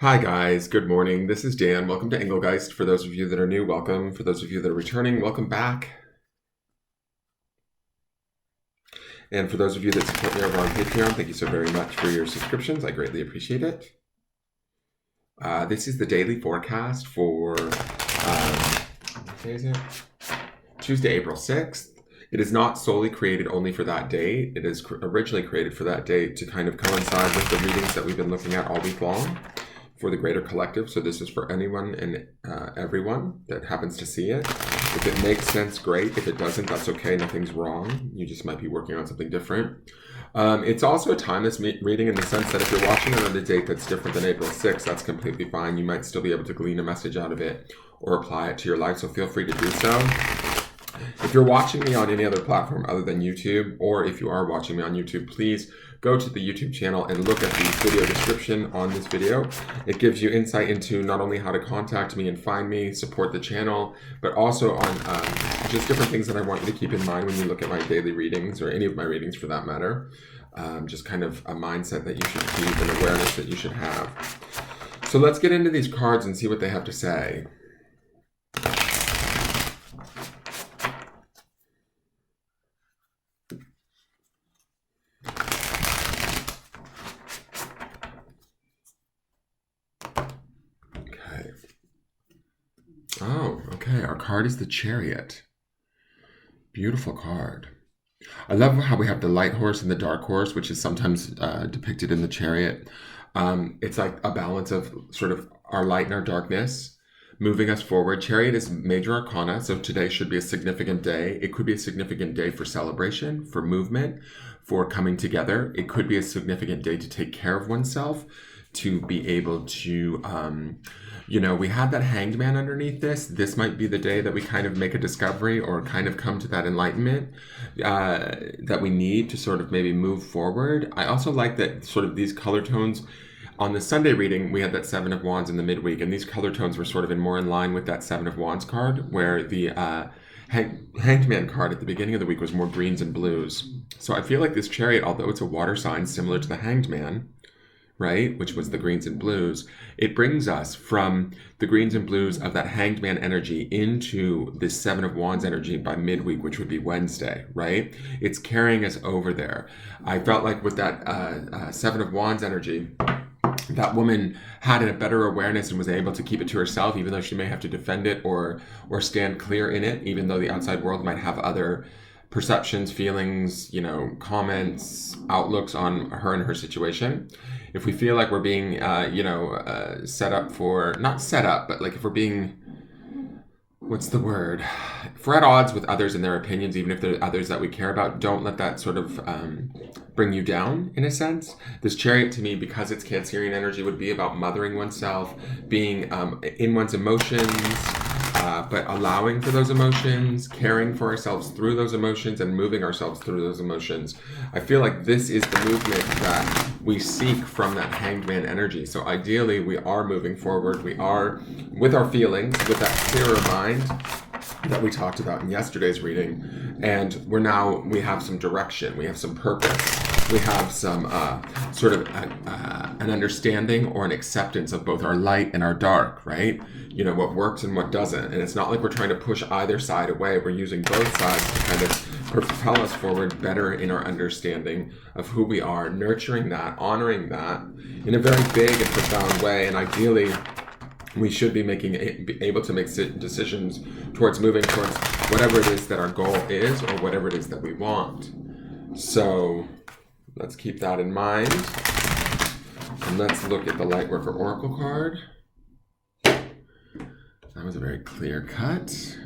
Hi guys, good morning. This is Dan. Welcome to Engelgeist. For those of you that are new, welcome. For those of you that are returning, welcome back. And for those of you that support me over on Patreon, thank you so very much for your subscriptions. I greatly appreciate it. This is the daily forecast for what day is it? Tuesday, April 6th. It is not solely created only for that day. It is originally created for that day to kind of coincide with the readings that we've been looking at all week long for the greater collective. So this is for anyone and everyone that happens to see it. If it makes sense, great. If it doesn't, that's okay. Nothing's wrong. You just might be working on something different. It's also a timeless reading in the sense that if you're watching it on a date that's different than April 6th, that's completely fine. You might still be able to glean a message out of it or apply it to your life, so feel free to do so. If you're watching me on any other platform other than YouTube, or if you are watching me on YouTube, please go to the YouTube channel and look at the video description on this video. It gives you insight into not only how to contact me and find me, support the channel, but also on just different things that I want you to keep in mind when you look at my daily readings, or any of my readings for that matter. Just kind of a mindset that you should keep, an awareness that you should have. So let's get into these cards and see what they have to say. Oh, okay. Our card is the Chariot. Beautiful card. I love how we have the light horse and the dark horse, which is sometimes depicted in the Chariot. It's like a balance of sort of our light and our darkness, moving us forward. Chariot is major arcana, so today should be a significant day. It could be a significant day for celebration, for movement, for coming together. It could be a significant day to take care of oneself, to be able to, we had that Hanged Man underneath this. This might be the day that we kind of make a discovery or kind of come to that enlightenment that we need to sort of maybe move forward. I also like that sort of these color tones. On the Sunday reading, we had that Seven of Wands in the midweek, and these color tones were sort of more in line with that Seven of Wands card, where the Hanged Man card at the beginning of the week was more greens and blues. So I feel like this Chariot, although it's a water sign similar to the Hanged Man, right, which was the greens and blues, it brings us from the greens and blues of that Hanged Man energy into this Seven of Wands energy by midweek, which would be Wednesday, right? It's carrying us over there. I felt like with that Seven of Wands energy, that woman had a better awareness and was able to keep it to herself, even though she may have to defend it or stand clear in it, even though the outside world might have other perceptions, feelings, comments, outlooks on her and her situation. If we feel like we're being, set up for, not set up, but like if we're being, what's the word? If we're at odds with others and their opinions, even if they're others that we care about, don't let that sort of bring you down, in a sense. This Chariot, to me, because it's Cancerian energy, would be about mothering oneself, being in one's emotions, but allowing for those emotions, caring for ourselves through those emotions, and moving ourselves through those emotions. I feel like this is the movement that we seek from that Hanged Man energy. So ideally, we are moving forward. We are, with our feelings, with that clearer mind that we talked about in yesterday's reading, and we have some direction, we have some purpose, we have some sort of an understanding or an acceptance of both our light and our dark, right? What works and what doesn't. And it's not like we're trying to push either side away. We're using both sides to kind of propel us forward better in our understanding of who we are, nurturing that, honoring that in a very big and profound way. And ideally, we should be able to make decisions towards moving towards whatever it is that our goal is, or whatever it is that we want. So let's keep that in mind. And let's look at the Lightworker Oracle card. That was a very clear cut.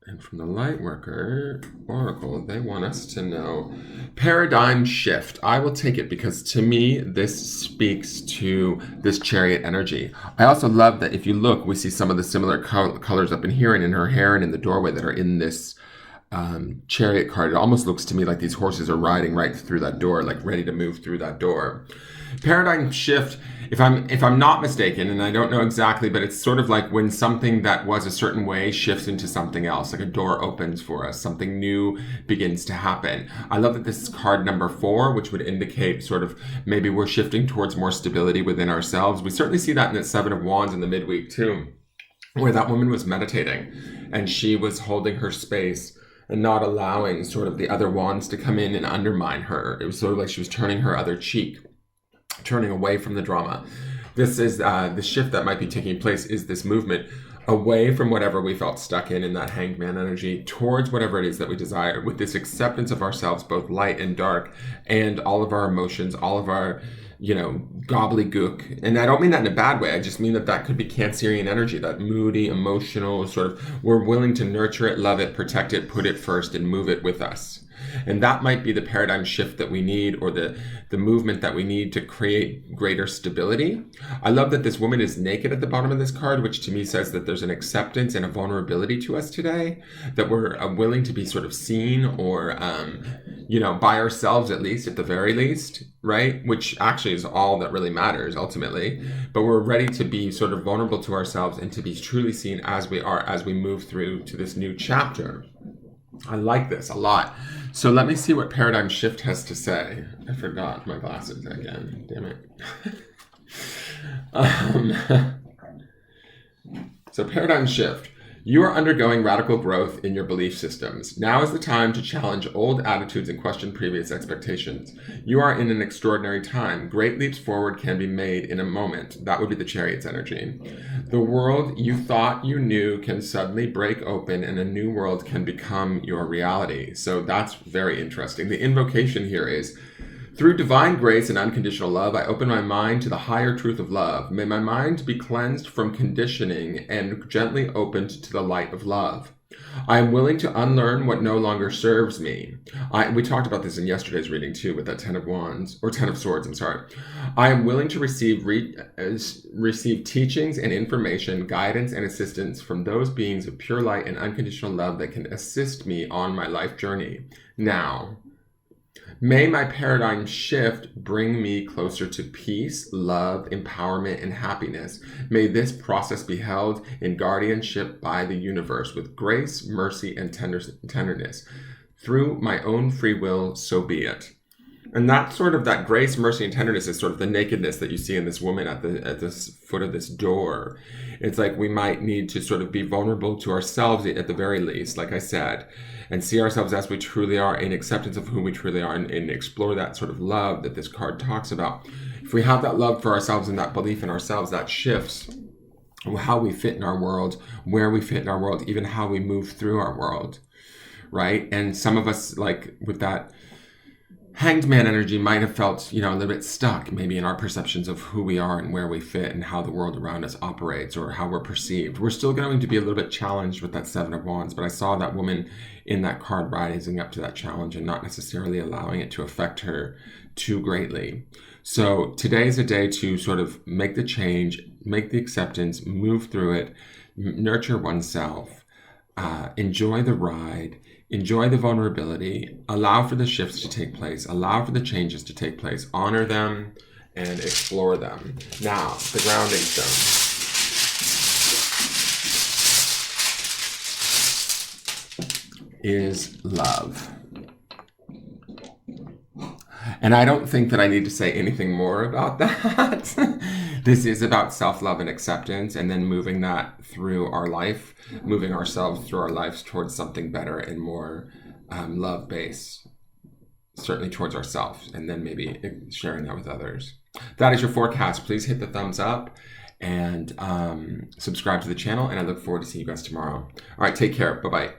And from the Lightworker Oracle, they want us to know paradigm shift. I will take it because to me, this speaks to this Chariot energy. I also love that if you look, we see some of the similar colors up in here and in her hair and in the doorway that are in this Chariot card. It almost looks to me like these horses are riding right through that door, like ready to move through that door. Paradigm shift, if I'm not mistaken, and I don't know exactly, but it's sort of like when something that was a certain way shifts into something else, like a door opens for us, something new begins to happen. I love that this is card number 4, which would indicate sort of maybe we're shifting towards more stability within ourselves. We certainly see that in the 7 of Wands in the midweek too, where that woman was meditating and she was holding her space and not allowing sort of the other wands to come in and undermine her. It was sort of like she was turning her other cheek, turning away from the drama. This is the shift that might be taking place, is this movement away from whatever we felt stuck in that hanged man energy, towards whatever it is that we desire, with this acceptance of ourselves, both light and dark, and all of our emotions, all of our, gobbledygook. And I don't mean that in a bad way. I just mean that could be Cancerian energy, that moody, emotional sort of, we're willing to nurture it, love it, protect it, put it first, and move it with us. And that might be the paradigm shift that we need, or the movement that we need to create greater stability. I love that this woman is naked at the bottom of this card, which to me says that there's an acceptance and a vulnerability to us today, that we're willing to be sort of seen, or, by ourselves, at least, at the very least, right? Which actually is all that really matters ultimately. But we're ready to be sort of vulnerable to ourselves and to be truly seen as we are, as we move through to this new chapter. I like this a lot. So let me see what Paradigm Shift has to say. I forgot my glasses again. Damn it. So Paradigm Shift. You are undergoing radical growth in your belief systems. Now is the time to challenge old attitudes and question previous expectations. You are in an extraordinary time. Great leaps forward can be made in a moment. That would be the Chariot's energy. The world you thought you knew can suddenly break open, and a new world can become your reality. So that's very interesting. The invocation here is, through divine grace and unconditional love, I open my mind to the higher truth of love. May my mind be cleansed from conditioning and gently opened to the light of love. I am willing to unlearn what no longer serves me. We talked about this in yesterday's reading too, with that 10 of Wands, or 10 of Swords, I'm sorry. I am willing to receive teachings and information, guidance and assistance from those beings of pure light and unconditional love that can assist me on my life journey. Now, may my paradigm shift bring me closer to peace, love, empowerment, and happiness. May this process be held in guardianship by the universe with grace, mercy, and tenderness. Through my own free will, so be it. And that's sort of that grace, mercy, and tenderness is sort of the nakedness that you see in this woman at the foot of this door. It's like we might need to sort of be vulnerable to ourselves at the very least, like I said, and see ourselves as we truly are, in acceptance of who we truly are, and explore that sort of love that this card talks about. If we have that love for ourselves and that belief in ourselves, that shifts how we fit in our world, where we fit in our world, even how we move through our world, right? And some of us, like with that Hanged Man energy, might have felt, a little bit stuck maybe in our perceptions of who we are and where we fit and how the world around us operates, or how we're perceived. We're still going to be a little bit challenged with that 7 of Wands, but I saw that woman in that card rising up to that challenge and not necessarily allowing it to affect her too greatly. So today is a day to sort of make the change, make the acceptance, move through it, nurture oneself, enjoy the ride, enjoy the vulnerability, allow for the shifts to take place, allow for the changes to take place, honor them, and explore them. Now, the grounding stone. Is love. And I don't think that I need to say anything more about that. This is about self-love and acceptance, and then moving that through our life, moving ourselves through our lives towards something better and more love-based, certainly towards ourselves, and then maybe sharing that with others. That is your forecast. Please hit the thumbs up and subscribe to the channel, and I look forward to seeing you guys tomorrow. All right, take care. Bye-bye.